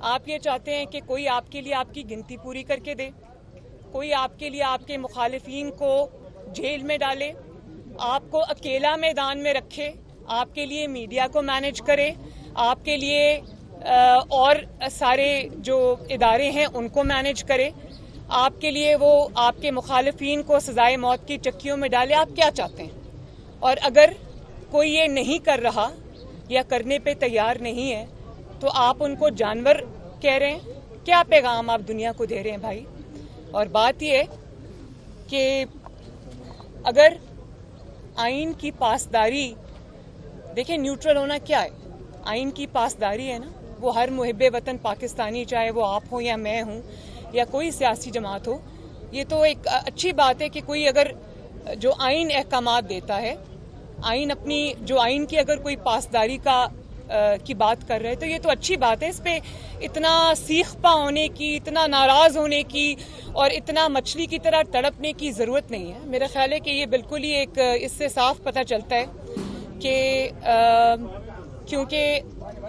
آپ یہ چاہتے ہیں کہ کوئی آپ کے لیے آپ کی گنتی پوری کر کے دے, کوئی آپ کے لیے آپ کے مخالفین کو جیل میں ڈالے, آپ کو اکیلا میدان میں رکھے, آپ کے لیے میڈیا کو مینیج کرے, آپ کے لیے اور سارے جو ادارے ہیں ان کو مینیج کرے, آپ کے لیے وہ آپ کے مخالفین کو سزائے موت کی چکیوں میں ڈالے. آپ کیا چاہتے ہیں؟ اور اگر کوئی یہ نہیں کر رہا یا کرنے پہ تیار نہیں ہے تو آپ ان کو جانور کہہ رہے ہیں. کیا پیغام آپ دنیا کو دے رہے ہیں بھائی؟ اور بات یہ ہے کہ اگر آئین کی پاسداری, دیکھیں نیوٹرل ہونا کیا ہے, آئین کی پاسداری ہے نا, وہ ہر محب وطن پاکستانی, چاہے وہ آپ ہوں یا میں ہوں یا کوئی سیاسی جماعت ہو, یہ تو ایک اچھی بات ہے کہ کوئی اگر جو آئین احکامات دیتا ہے, آئین اپنی جو آئین کی اگر کوئی پاسداری کی بات کر رہے ہیں تو یہ تو اچھی بات ہے. اس پہ اتنا سیخ پا ہونے کی, اتنا ناراض ہونے کی اور اتنا مچھلی کی طرح تڑپنے کی ضرورت نہیں ہے. میرا خیال ہے کہ یہ بالکل ہی ایک اس سے صاف پتہ چلتا ہے کہ کیونکہ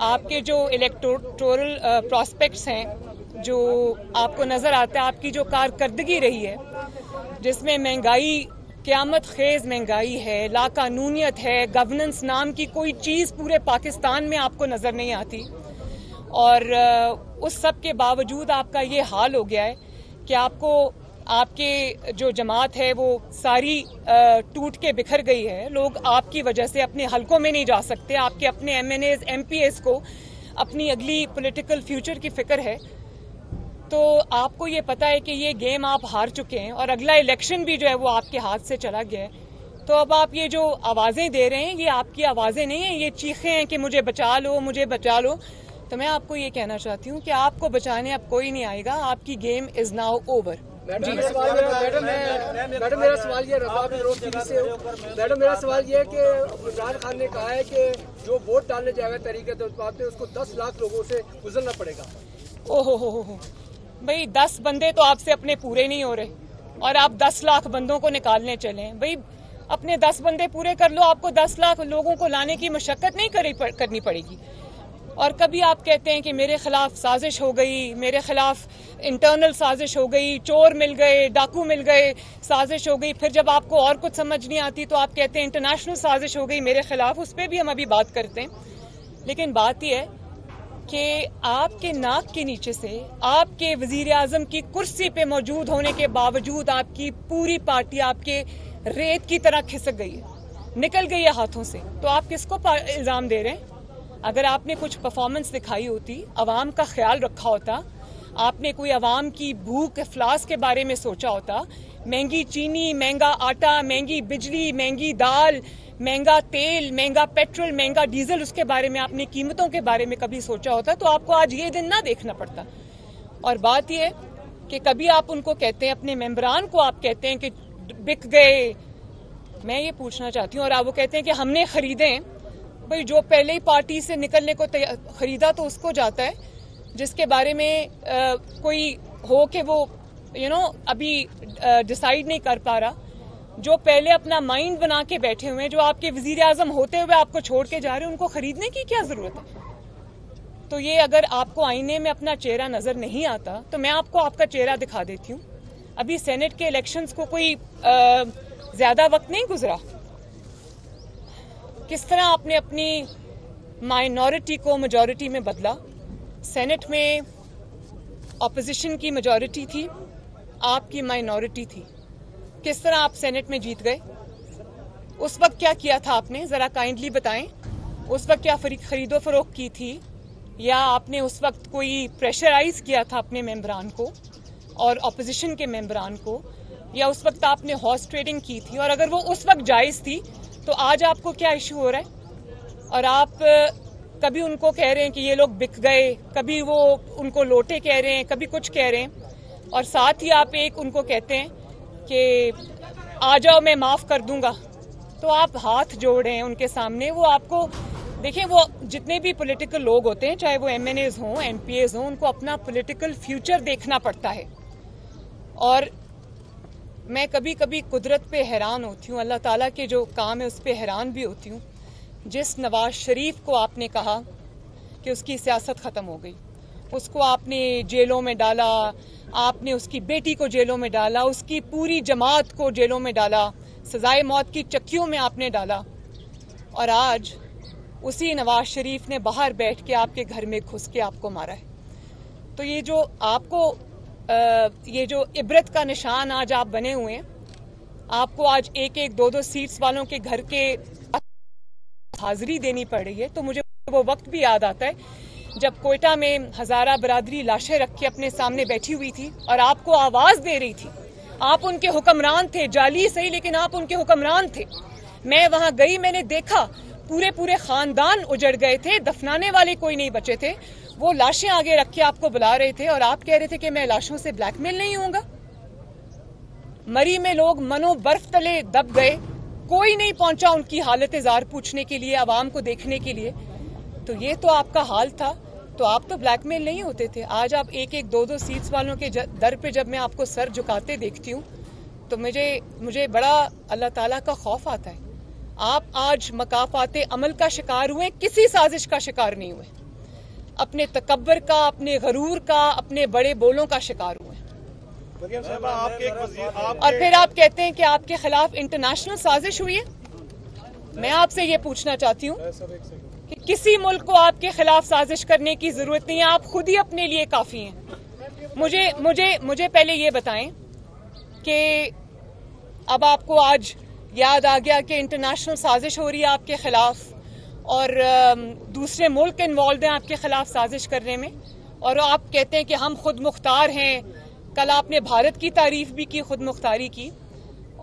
آپ کے جو الیکٹورل پراسپیکٹس ہیں, جو آپ کو نظر آتا ہے, آپ کی جو کارکردگی رہی ہے جس میں مہنگائی, قیامت خیز مہنگائی ہے, لا قانونیت ہے, گورننس نام کی کوئی چیز پورے پاکستان میں آپ کو نظر نہیں آتی, اور اس سب کے باوجود آپ کا یہ حال ہو گیا ہے کہ آپ کے جو جماعت ہے وہ ساری ٹوٹ کے بکھر گئی ہے. لوگ آپ کی وجہ سے اپنے حلقوں میں نہیں جا سکتے, آپ کے اپنے M N As M P As کو اپنی اگلی پولیٹیکل فیوچر کی فکر ہے. تو آپ کو یہ پتا ہے کہ یہ گیم آپ ہار چکے ہیں اور اگلا الیکشن بھی جو ہے وہ آپ کے ہاتھ سے چلا گیا ہے. تو اب آپ یہ جو آوازیں دے رہے ہیں یہ آپ کی آوازیں نہیں ہیں, یہ چیخیں ہیں کہ مجھے بچا لو, مجھے بچا لو. تو میں آپ کو یہ کہنا چاہتی ہوں کہ آپ کو بچانے اب کوئی نہیں آئے گا, آپ کی game is now over. Madam میرا سوال یہ رضا روز ٹی وی سے ہوں. میڈم میرا سوال یہ ہے کہ عمران خان نے کہا ہے کہ جو ووٹ ڈالنے جائے گا تحریک انصاف میں اس کو 10 لاکھ لوگوں سے گزرنا پڑے گا. ہو بھائی 10 بندے تو آپ سے اپنے پورے نہیں ہو رہے اور آپ 10 لاکھ بندوں کو نکالنے چلیں. بھائی اپنے 10 بندے پورے کر لو, آپ کو 10 لاکھ لوگوں کو لانے کی مشقت نہیں کرنی پڑے گی. اور کبھی آپ کہتے ہیں کہ میرے خلاف سازش ہو گئی, میرے خلاف انٹرنل سازش ہو گئی, چور مل گئے, ڈاکو مل گئے, سازش ہو گئی. پھر جب آپ کو اور کچھ سمجھ نہیں آتی تو آپ کہتے ہیں انٹرنیشنل سازش ہو گئی میرے خلاف, اس پہ بھی ہم ابھی بات کرتے ہیں. لیکن بات یہ ہے کہ آپ کے ناک کے نیچے سے آپ کے وزیر اعظم کی کرسی پہ موجود ہونے کے باوجود آپ کی پوری پارٹی آپ کے ریت کی طرح کھسک گئی ہے, نکل گئی ہے ہاتھوں سے. تو آپ کس کو الزام دے رہے ہیں؟ اگر آپ نے کچھ پرفارمنس دکھائی ہوتی, عوام کا خیال رکھا ہوتا, آپ نے کوئی عوام کی بھوک افلاس کے بارے میں سوچا ہوتا, مہنگی چینی, مہنگا آٹا, مہنگی بجلی, مہنگی دال, مہنگا تیل, مہنگا پیٹرول, مہنگا ڈیزل, اس کے بارے میں آپ نے قیمتوں کے بارے میں کبھی سوچا ہوتا تو آپ کو آج یہ دن نہ دیکھنا پڑتا. اور بات یہ ہے کہ کبھی آپ ان کو کہتے ہیں, اپنے ممبران کو آپ کہتے ہیں کہ بک گئے. میں یہ پوچھنا چاہتی ہوں, اور آپ وہ کہتے ہیں کہ ہم نے خریدے ہیں. بھائی جو پہلے ہی پارٹی سے نکلنے کو خریدا تو اس کو جاتا ہے جس کے بارے میں کوئی ہو کہ وہ ابھی ڈیسائیڈ نہیں کر پا رہا, جو پہلے اپنا مائنڈ بنا کے بیٹھے ہوئے ہیں, جو آپ کے وزیر اعظم ہوتے ہوئے آپ کو چھوڑ کے جا رہے ہیں, ان کو خریدنے کی کیا ضرورت ہے؟ تو یہ اگر آپ کو آئینے میں اپنا چہرہ نظر نہیں آتا تو میں آپ کو آپ کا چہرہ دکھا دیتی ہوں. ابھی سینٹ کے الیکشنز کو کوئی زیادہ وقت نہیں گزرا, کس طرح آپ نے اپنی مائنورٹی کو میجورٹی میں بدلا. سینٹ میں اپوزیشن کی میجورٹی تھی, آپ کی مائنورٹی تھی. کس طرح آپ سینٹ میں جیت گئے؟ اس وقت کیا کیا تھا آپ نے, ذرا کائنڈلی بتائیں. اس وقت کیا خرید و فروخت کی تھی, یا آپ نے اس وقت کوئی پریشرائز کیا تھا اپنے ممبران کو اور اپوزیشن کے ممبران کو, یا اس وقت آپ نے ہارس ٹریڈنگ کی تھی؟ اور اگر وہ اس وقت جائز تھی تو آج آپ کو کیا ایشو ہو رہا ہے؟ اور آپ کبھی ان کو کہہ رہے ہیں کہ یہ لوگ بک گئے, کبھی وہ ان کو لوٹے کہہ رہے ہیں, کبھی کچھ کہہ رہے ہیں, اور ساتھ ہی آپ ایک ان کو کہتے ہیں کہ آ جاؤ میں معاف کر دوں گا. تو آپ ہاتھ جوڑ رہے ہیں ان کے سامنے. وہ آپ کو دیکھیں, وہ جتنے بھی پولیٹیکل لوگ ہوتے ہیں, چاہے وہ ایم این ایز ہوں, ایم پی ایز ہوں, ان کو اپنا پولیٹیکل فیوچر دیکھنا پڑتا ہے. اور میں کبھی کبھی قدرت پہ حیران ہوتی ہوں, اللہ تعالیٰ کے جو کام ہے اس پہ حیران بھی ہوتی ہوں. جس نواز شریف کو آپ نے کہا کہ اس کی سیاست ختم ہو گئی, اس کو آپ نے جیلوں میں ڈالا, آپ نے اس کی بیٹی کو جیلوں میں ڈالا, اس کی پوری جماعت کو جیلوں میں ڈالا, سزائے موت کی چکیوں میں آپ نے ڈالا, اور آج اسی نواز شریف نے باہر بیٹھ کے آپ کے گھر میں گھس کے آپ کو مارا ہے. تو یہ جو آپ کو یہ جو عبرت کا نشان آج آپ بنے ہوئے ہیں, آپ کو آج ایک ایک دو دو سیٹس والوں کے گھر کے حاضری دینی پڑ رہی ہے, تو مجھے وہ وقت بھی یاد آتا ہے جب کوئٹہ میں ہزارہ برادری لاشیں رکھ کے اپنے سامنے بیٹھی ہوئی تھی اور آپ کو آواز دے رہی تھی. آپ ان کے حکمران تھے, جعلی صحیح لیکن آپ ان کے حکمران تھے. میں وہاں گئی, میں نے دیکھا پورے خاندان اجڑ گئے تھے, دفنانے والے کوئی نہیں بچے تھے. وہ لاشیں آگے رکھ کے آپ کو بلا رہے تھے اور آپ کہہ رہے تھے کہ میں لاشوں سے بلیک میل نہیں ہوں گا. مری میں لوگ منو برف تلے دب گئے, کوئی نہیں پہنچا ان کی حالت زار پوچھنے کے لیے, عوام کو دیکھنے کے لیے. تو یہ تو آپ کا حال تھا, تو آپ تو بلیک میل نہیں ہوتے تھے. آج آپ ایک ایک دو دو سیٹس والوں کے در پہ جب میں آپ کو سر جھکاتے دیکھتی ہوں تو مجھے بڑا اللہ تعالیٰ کا خوف آتا ہے. آپ آج مکافات عمل کا شکار ہوئے, کسی سازش کا شکار نہیں ہوئے. اپنے تکبر کا, اپنے غرور کا, اپنے بڑے بولوں کا شکار ہوئے. اور پھر آپ کہتے ہیں کہ آپ کے خلاف انٹرنیشنل سازش ہوئی ہے. میں آپ سے یہ پوچھنا چاہتی ہوں کہ کسی ملک کو آپ کے خلاف سازش کرنے کی ضرورت نہیں ہے, آپ خود ہی اپنے لیے کافی ہیں. مجھے پہلے یہ بتائیں کہ اب آپ کو آج یاد آ گیا کہ انٹرنیشنل سازش ہو رہی ہے آپ کے خلاف, اور دوسرے ملک انوالوڈ ہیں آپ کے خلاف سازش کرنے میں, اور آپ کہتے ہیں کہ ہم خود مختار ہیں. کل آپ نے بھارت کی تعریف بھی کی, خود مختاری کی,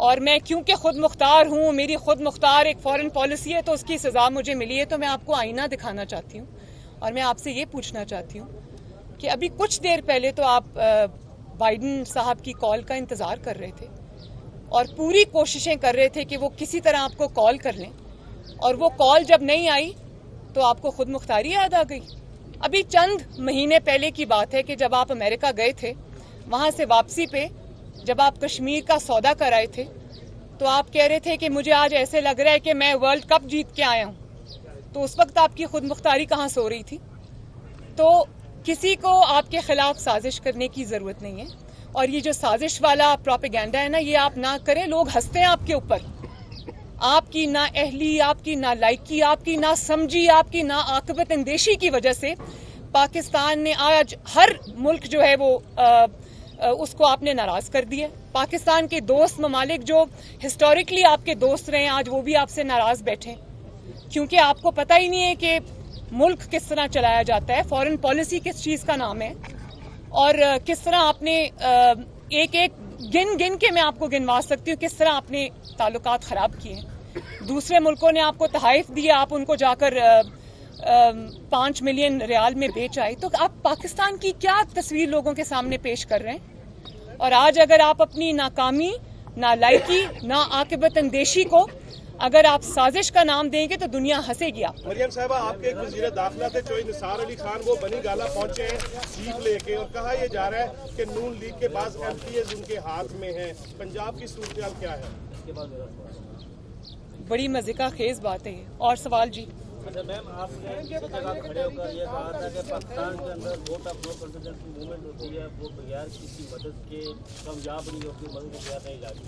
اور میں کیونکہ خود مختار ہوں, میری خود مختار ایک فارن پالیسی ہے تو اس کی سزا مجھے ملی ہے. تو میں آپ کو آئینہ دکھانا چاہتی ہوں اور میں آپ سے یہ پوچھنا چاہتی ہوں کہ ابھی کچھ دیر پہلے تو آپ بائیڈن صاحب کی کال کا انتظار کر رہے تھے اور پوری کوششیں کر رہے تھے کہ وہ کسی طرح آپ کو کال کر لیں, اور وہ کال جب نہیں آئی تو آپ کو خود مختاری یاد آ گئی. ابھی چند مہینے پہلے کی بات ہے کہ جب آپ امریکہ گئے تھے, وہاں سے واپسی پہ جب آپ کشمیر کا سودا کر آئے تھے تو آپ کہہ رہے تھے کہ مجھے آج ایسے لگ رہا ہے کہ میں ورلڈ کپ جیت کے آیا ہوں. تو اس وقت آپ کی خود مختاری کہاں سو رہی تھی؟ تو کسی کو آپ کے خلاف سازش کرنے کی ضرورت نہیں ہے, اور یہ جو سازش والا پروپیگینڈا ہے نا, یہ آپ نہ کریں. لوگ ہنستے ہیں آپ کے اوپر, آپ کی نا اہلی, آپ کی نا لائکی, آپ کی نا سمجھی, آپ کی نا عاقبت اندیشی کی وجہ سے پاکستان نے آج ہر ملک جو ہے وہ اس کو آپ نے ناراض کر دیا. پاکستان کے دوست ممالک جو ہسٹوریکلی آپ کے دوست رہے ہیں, آج وہ بھی آپ سے ناراض بیٹھے, کیونکہ آپ کو پتہ ہی نہیں ہے کہ ملک کس طرح چلایا جاتا ہے, فارن پالیسی کس چیز کا نام ہے, اور کس طرح آپ نے ایک ایک گن کے میں آپ کو گنوا سکتی ہوں کس طرح آپ نے تعلقات خراب کیے. دوسرے ملکوں نے آپ کو تحائف دیے, آپ ان کو جا کر 5 ملین ریال میں بیچ آئے. تو آپ پاکستان کی کیا تصویر لوگوں کے سامنے پیش کر رہے ہیں؟ اور آج اگر آپ اپنی ناکامی, نالائکی, ناعاقبت اندیشی کو اگر آپ سازش کا نام دیں گے تو دنیا ہنسے گی. آپ مریم صاحبہ, آپ کے ایک وزیر داخلہ تھے چوہے نثار علی خان, وہ بنی گالہ پہنچے ہیں جیپ لے کے, اور کہا یہ جا رہا ہے کہ نون لیگ کے بعض ایم پی ایز ان کے ہاتھ میں ہیں. پنجاب کی صورتحال کیا ہے؟ بڑی مزے کا خیز بات ہے یہ. اور سوال جی. میم, آپ نے کسی جگہ کھڑے ہو کر یہ کہا تھا کہ پاکستان کے اندر ووٹ آف نو کانفیڈنس کی موومنٹ ہوتی ہے, وہ بغیر کسی مدد کے کامیاب نہیں ہوتی, مدد کے بغیر نہیں لاتی.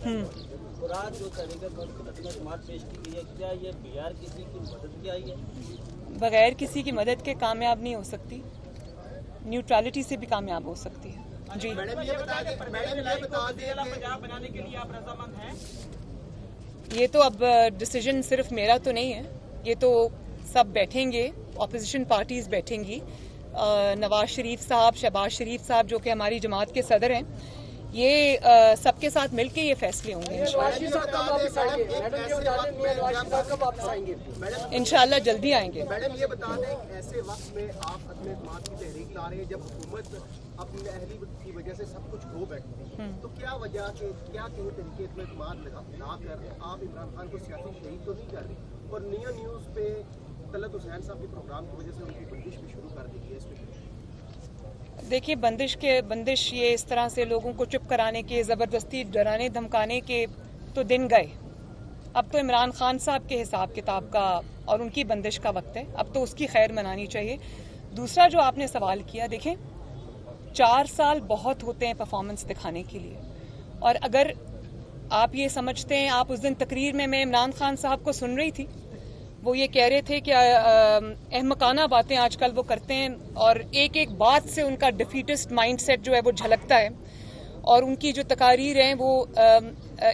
اور آج جو طریقہ سماعت پیش کی گئی ہے, کیا یہ بغیر کسی کی مدد کی آئی ہے؟ بغیر کسی کی مدد کے کامیاب نہیں ہو سکتی, نیوٹرلٹی سے بھی کامیاب ہو سکتی ہے. جی یہ تو اب ڈیسیجن صرف میرا تو نہیں ہے, یہ تو سب بیٹھیں گے, اپوزیشن پارٹیز بیٹھیں گی. نواز شریف صاحب, شہباز شریف صاحب جو کہ ہماری جماعت کے صدر ہیں, یہ سب کے ساتھ مل کے یہ فیصلے ہوں گے. انشاءاللہ جلدی آئیں گے. میڈم یہ بتا دیں, ایسے وقت میں آپ عدم اعتماد کی تحریک لا رہے ہیں جب حکومت اپنی اہلی کی وجہ سے سب کچھ کھو بیٹھتی ہے, تو کیا وجہ کہ کیا کہیں طریقے عدم اعتماد لا کر آپ عمران خان کو سیاسی شہید تو نہیں کر رہی, اور نیا نیوز پہ طلعت حسین صاحب کے پروگرام کی وجہ سے ان کی بندش بھی شروع کر دی ہے؟ اس پہ دیکھیے, بندش یہ اس طرح سے لوگوں کو چپ کرانے کے, زبردستی ڈرانے دھمکانے کے تو دن گئے. اب تو عمران خان صاحب کے حساب کتاب کا اور ان کی بندش کا وقت ہے. اب تو اس کی خیر منانی چاہیے. دوسرا جو آپ نے سوال کیا, دیکھیں 4 साल बहुत होते हैं परफॉर्मेंस दिखाने के लिए, और अगर आप ये समझते हैं, आप उस दिन तकरीर में मैं इमरान खान साहब को सुन रही थी, वो ये कह रहे थे कि अहमकाना बातें आजकल वो करते हैं और एक एक बात से उनका डिफीटिस्ट माइंडसेट जो है वो झलकता है, और उनकी जो तकारीर हैं वो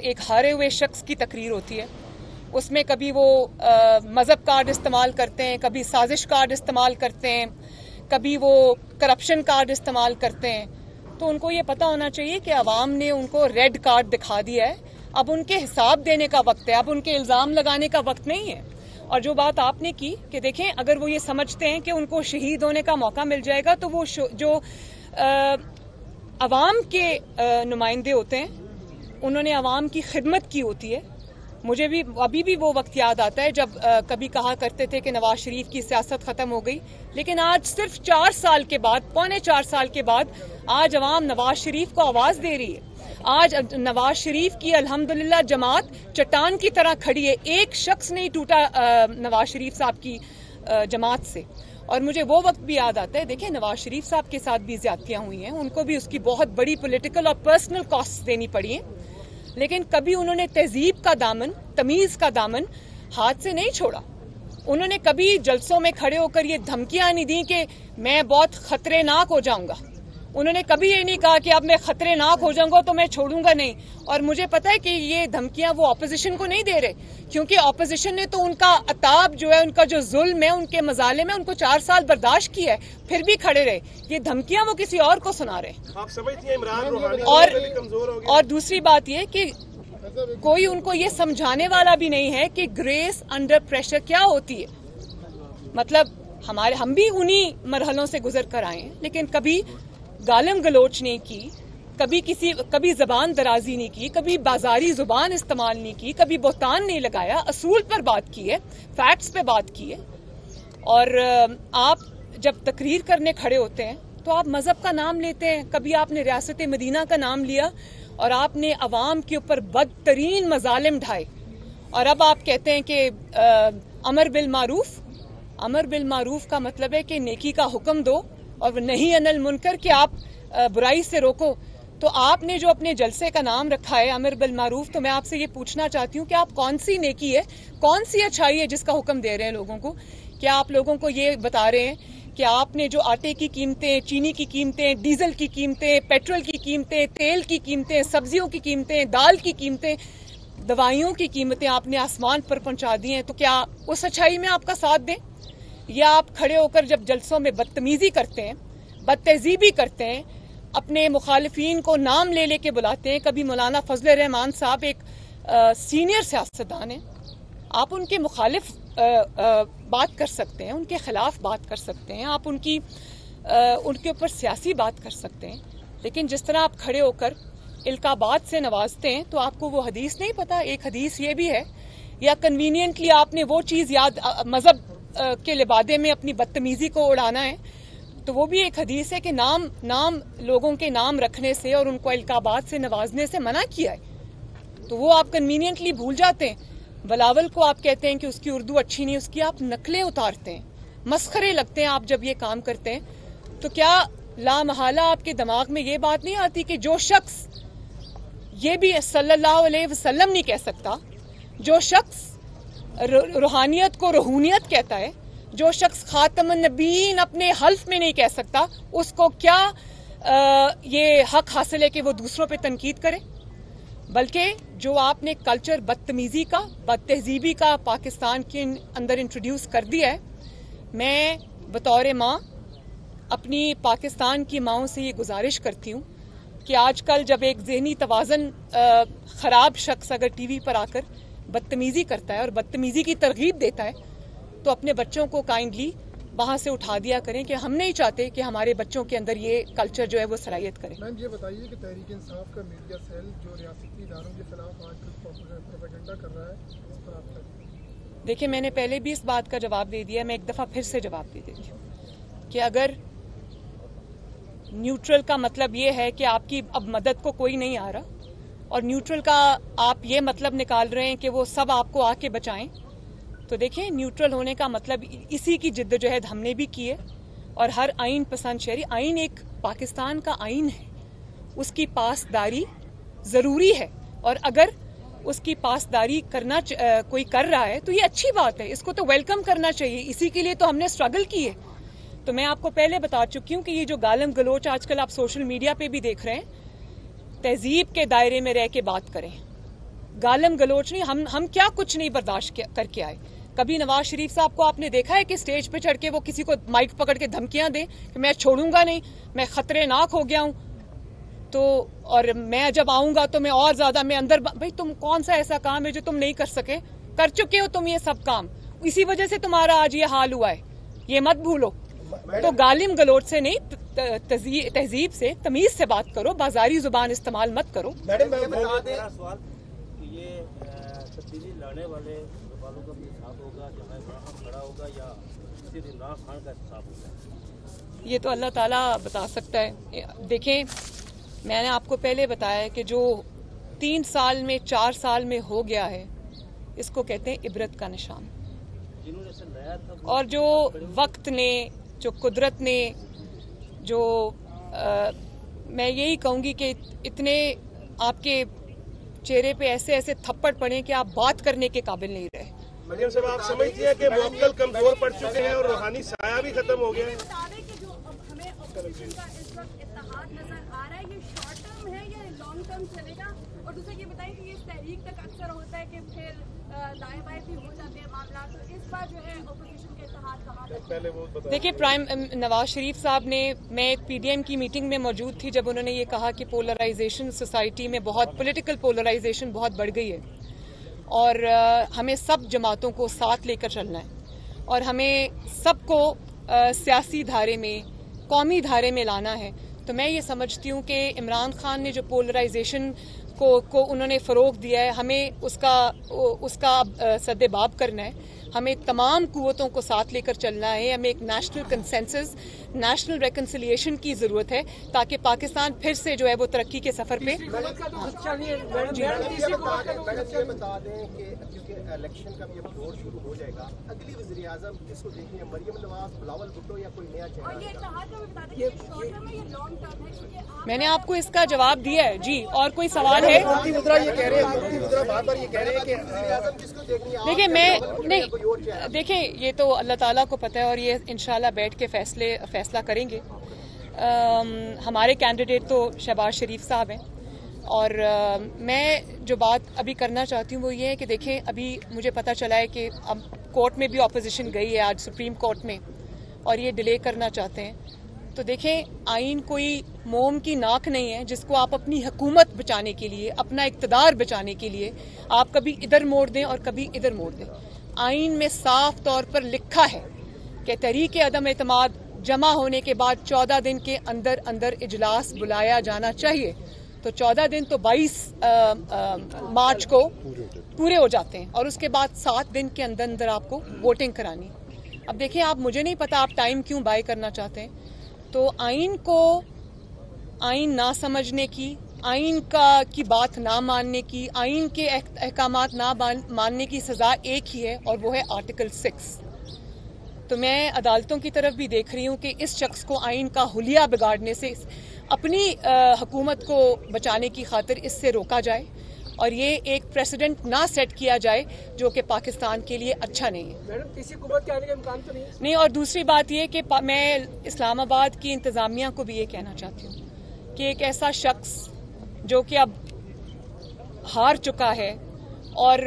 एक हारे हुए शख्स की तकरीर होती है। उसमें कभी वो मज़हब कार्ड इस्तेमाल करते हैं, कभी साजिश कार्ड इस्तेमाल करते हैं, कभी वो करप्शन कार्ड इस्तेमाल करते हैं। तो उनको ये पता होना चाहिए कि अवाम ने उनको रेड कार्ड दिखा दिया है, अब उनके हिसाब देने का वक्त है, अब उनके इल्ज़ाम लगाने का वक्त नहीं है। और जो बात आपने की कि देखें, अगर वो ये समझते हैं कि उनको शहीद होने का मौका मिल जाएगा, तो वो जो अवाम के नुमाइंदे होते हैं, उन्होंने अवाम की खिदमत की होती है। मुझे भी अभी भी वो वक्त याद आता है जब कभी कहा करते थे कि नवाज शरीफ की सियासत ख़त्म हो गई, लेकिन आज सिर्फ 4 साल के बाद, पौने 4 साल के बाद, आज अवाम नवाज शरीफ को आवाज़ दे रही है। आज नवाज शरीफ की अल्हम्दुलिल्लाह जमात चट्टान की तरह खड़ी है, एक शख्स नहीं टूटा नवाज शरीफ साहब की जमात से। और मुझे वो वक्त भी याद आता है, देखिए नवाज शरीफ साहब के साथ भी ज्यादतियां हुई हैं, उनको भी उसकी बहुत बड़ी पॉलिटिकल और पर्सनल कॉस्ट देनी पड़ी हैं, लेकिन कभी उन्होंने तहजीब का दामन, तमीज का दामन हाथ से नहीं छोड़ा। उन्होंने कभी जलसों में खड़े होकर ये धमकियां नहीं दी कि मैं बहुत खतरनाक हो जाऊंगा। उन्होंने कभी ये नहीं कहा कि अब मैं खतरनाक हो जाऊंगा तो मैं छोड़ूंगा नहीं। और मुझे पता है कि ये धमकियां वो ऑपोजिशन को नहीं दे रहे, क्योंकि ऑपोजिशन ने तो उनका अताब जो है, उनका जो जुल्म है, उनके मजाले में उनको 4 साल बर्दाश्त किया है, फिर भी खड़े रहे। ये धमकियां वो किसी और को सुना रहे। आप समझती हैं इमरान रूहानी कमजोर हो गए? और दूसरी बात ये कि कोई उनको ये समझाने वाला भी नहीं है कि ग्रेस अंडर प्रेशर क्या होती है। मतलब हम भी उन्हीं मरहलों से गुजर कर आए हैं, लेकिन कभी गालम गलोच नहीं की, कभी जबान दराजी नहीं की, कभी बाजारी जुबान इस्तेमाल नहीं की, कभी बोहतान नहीं लगाया, असूल पर बात की है, फैक्ट्स पे बात की है। और आप जब तकरीर करने खड़े होते हैं तो आप मजहब का नाम लेते हैं। कभी आपने रियासत मदीना का नाम लिया और आपने अवाम के ऊपर बदतरीन मजालिम ढाए, और अब आप कहते हैं कि अमर बिल मारूफ। अमर बिल मारूफ का मतलब है कि नेकी का हुक्म दो और नहीं अनिल मुनकर, कि आप बुराई से रोको। तो आपने जो अपने जलसे का नाम रखा है अमर बिल मारूफ, तो मैं आपसे ये पूछना चाहती हूँ कि आप कौन सी नेकी है, कौन सी अच्छाई है जिसका हुक्म दे रहे हैं लोगों को? क्या आप लोगों को ये बता रहे हैं कि आपने जो आटे की कीमतें, चीनी की कीमतें, डीजल की कीमतें, पेट्रोल की कीमतें, तेल की कीमतें, सब्जियों की कीमतें, दाल की कीमतें, दवाइयों की कीमतें आपने आसमान पर पहुंचा दी हैं, तो क्या उस अच्छाई में आपका साथ दें? या आप खड़े होकर जब जलसों में बदतमीजी करते हैं, बदतहजीबी करते हैं, अपने मुखालिफिन को नाम ले लेके बुलाते हैं? कभी मौलाना फजल रहमान साहब एक सीनियर सियासतदान हैं, आप उनके मुखालिफ बात कर सकते हैं, उनके खिलाफ बात कर सकते हैं, आप उनके ऊपर सियासी बात कर सकते हैं, लेकिन जिस तरह आप खड़े होकर इल्काबात से नवाजते हैं, तो आपको वो हदीस नहीं पता? एक हदीस ये भी है, या कन्वीनियंटली आपने वो चीज़ याद, मजहब के लिबादे में अपनी बदतमीजी को उड़ाना है, तो वो भी एक हदीस है कि नाम लोगों के नाम रखने से और उनको इल्काबात से नवाजने से मना किया है, तो वो आप कन्वीनियंटली भूल जाते हैं। बिलावल को आप कहते हैं कि उसकी उर्दू अच्छी नहीं, उसकी आप नकलें उतारते हैं, मस्खरे लगते हैं आप जब ये काम करते हैं। तो क्या लामहाला आपके दिमाग में ये बात नहीं आती कि जो शख्स ये भी सल्लल्लाहु अलैहि वसल्लम नहीं कह सकता, जो शख्स रूहानियत को रूहानियत कहता है, जो शख्स खातमुन नबीन अपने हल्फ में नहीं कह सकता, उसको क्या ये हक हासिल है कि वो दूसरों पे तनकीद करे? बल्कि जो आपने कल्चर बदतमीजी का, बदतहजीबी का पाकिस्तान के अंदर इंट्रोड्यूस कर दिया है, मैं बतौर माँ अपनी पाकिस्तान की माँओं से ये गुजारिश करती हूँ कि आजकल जब एक ज़हनी तवाज़न ख़राब शख्स अगर टीवी पर आकर बदतमीजी करता है और बदतमीजी की तरगीब देता है, तो अपने बच्चों को काइंडली वहाँ से उठा दिया करें कि हम नहीं चाहते कि हमारे बच्चों के अंदर ये कल्चर जो है वो सरायत करे। मैम ये बताइए कि तहरीक इंसाफ का मीडिया सेल जो रियासती इदारों के खिलाफ आजकल प्रोपेगेंडा कर रहा है, इस पर आप क्या? देखिए, मैंने पहले भी इस बात का जवाब दे दिया, मैं एक दफ़ा फिर से जवाब दे देती हूँ कि अगर न्यूट्रल का मतलब ये है कि आपकी अब मदद को कोई नहीं आ रहा, और न्यूट्रल का आप ये मतलब निकाल रहे हैं कि वो सब आपको आके बचाएं, तो देखिए न्यूट्रल होने का मतलब इसी की जिद्दोजहद हमने भी की है। और हर आइन पसंद शहरी, आइन एक पाकिस्तान का आइन है, उसकी पासदारी ज़रूरी है, और अगर उसकी पासदारी करना कोई कर रहा है तो ये अच्छी बात है, इसको तो वेलकम करना चाहिए, इसी के लिए तो हमने स्ट्रगल की है। तो मैं आपको पहले बता चुकी हूँ कि ये जो गालम गलोच आजकल आप सोशल मीडिया पे भी देख रहे हैं, तहजीब के दायरे में रह के बात करें। गालम गलोच नहीं, हम क्या कुछ नहीं बर्दाश्त करके आए। कभी नवाज शरीफ साहब को आपने देखा है कि स्टेज पे चढ़ के वो किसी को माइक पकड़ के धमकियां दें कि मैं छोड़ूंगा नहीं, मैं खतरनाक हो गया हूं, तो और मैं जब आऊंगा तो मैं और ज्यादा मैं अंदर। भाई तुम कौन सा ऐसा काम है जो तुम नहीं कर सके? कर चुके हो तुम ये सब काम, इसी वजह से तुम्हारा आज ये हाल हुआ है, ये मत भूलो। तो गालिम गलोच से नहीं, तहजीब से, तमीज से बात करो, बाजारी जुबान इस्तेमाल मत करो। मैडम मेरा सवाल, ये तब्दीली लाने वालों का भी साथ होगा, जहाँ इमरान खड़ा होगा, या सिर्फ इमरान खान का साथ होगा? ये तो अल्लाह ताला बता सकता है। देखें, मैंने आपको पहले बताया कि जो 3 साल में 4 साल में हो गया है, इसको कहते हैं इबरत का निशान। और जो वक्त ने, जो कुदरत ने, जो मैं यही कहूँगी कि इतने आपके चेहरे पे ऐसे ऐसे थप्पड़ पड़े कि आप बात करने के काबिल नहीं रहे। मरियम साहब, आप समझती हैं कि मुअक्कल कमजोर पड़ चुके हैं और रूहानी साया भी खत्म हो गया है? हमें ऑपोजिशन का इस वक्त इत्तेहाद नजर आ रहा है, ये शॉर्ट टर्म है या लॉन्ग टर्म चलेगा? और दूसरा ये बताएं कि ये तहरीक तक अक्सर होता है कि फिर दाएं बाएं भी हो जाते हैं मामला, तो इस बार जो है ऑपोजिशन के इत्तेहाद कहाँ पर? देखिए, प्राइम नवाज शरीफ साहब ने, मैं एक पीडीएम की मीटिंग में मौजूद थी जब उन्होंने ये कहा कि पोलराइजेशन सोसाइटी में बहुत, पॉलिटिकल पोलराइजेशन बहुत बढ़ गई है और हमें सब जमातों को साथ लेकर चलना है और हमें सबको सियासी धारे में, कौमी धारे में लाना है। तो मैं ये समझती हूँ कि इमरान खान ने जो पोलराइजेशन को उन्होंने फ़रोग दिया है, हमें उसका सद्देबाब करना है। हमें तमाम कुव्वतों को साथ लेकर चलना है। हमें एक नेशनल कंसेंसस, नेशनल रेकन्सिलिएशन की ज़रूरत है ताकि पाकिस्तान फिर से जो है वो तरक्की के सफ़र पे। मैडम ये बता दें कि क्योंकि इलेक्शन का भी अब दौर शुरू हो जाएगा, अगली वज़ीर आज़म किसको देखेंगे? मरियम नवाज, बिलावल भुट्टो या कोई नया चेहरा? और ये इत्तेहाद का भी बता दें कि शॉर्ट टर्म है या लॉन्ग टर्म है, क्योंकि मैंने आपको इसका जवाब दिया है जी। और कोई सवाल है? मुद्रा ये कह रहे हैं, बार-बार ये कह रहे हैं कि वज़ीर आज़म किसको देखनी है? देखिए, मैं नहीं, देखिए ये तो अल्लाह ताला को पता है और ये इंशाल्लाह बैठ के फैसला करेंगे। हमारे कैंडिडेट तो शहबाज शरीफ साहब हैं और मैं जो बात अभी करना चाहती हूँ वो ये है कि देखें, अभी मुझे पता चला है कि अब कोर्ट में भी अपोजिशन गई है आज सुप्रीम कोर्ट में और ये डिले करना चाहते हैं। तो देखें, आइन कोई मोम की नाक नहीं है जिसको आप अपनी हुकूमत बचाने के लिए, अपना इक़्तिदार बचाने के लिए आप कभी इधर मोड़ दें और कभी इधर मोड़ दें। आइन में साफ तौर पर लिखा है कि तहरीक अदम एतमाद जमा होने के बाद 14 दिन के अंदर अंदर इजलास बुलाया जाना चाहिए। तो 14 दिन तो 22 मार्च को पूरे हो जाते हैं और उसके बाद 7 दिन के अंदर अंदर आपको वोटिंग करानी। अब देखिए, आप, मुझे नहीं पता आप टाइम क्यों बाय करना चाहते हैं। तो आइन को, आइन ना समझने की, आइन की बात ना मानने की, आइन के अहकामात ना मानने की सज़ा एक ही है और वो है आर्टिकल 6। तो मैं अदालतों की तरफ भी देख रही हूँ कि इस शख्स को आइन का हुलिया बिगाड़ने से, अपनी हुकूमत को बचाने की खातिर इससे रोका जाए और ये एक प्रेसिडेंट ना सेट किया जाए जो कि पाकिस्तान के लिए अच्छा नहीं है। मैडम, किसी हुकूमत के आने का इम्कान तो नहीं? और दूसरी बात ये कि मैं इस्लामाबाद की इंतज़ामिया को भी ये कहना चाहती हूँ कि एक ऐसा शख्स जो कि अब हार चुका है और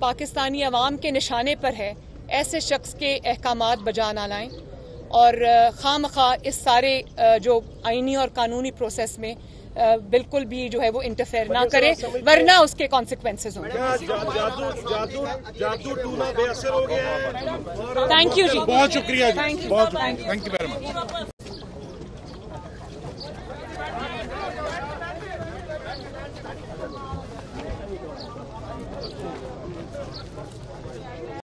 पाकिस्तानी अवाम के निशाने पर है, ऐसे शख्स के अहकामात बजा ना लाएं और खामखा इस सारे जो आईनी और कानूनी प्रोसेस में बिल्कुल भी जो है वो इंटरफेयर ना करे, वरना उसके कॉन्सिक्वेंसेस होंगे। जादू टूना बेअसर हो गया है। थैंक यू जी, बहुत शुक्रिया जी, थैंक यू, बहुत थैंक यू वेरी मच।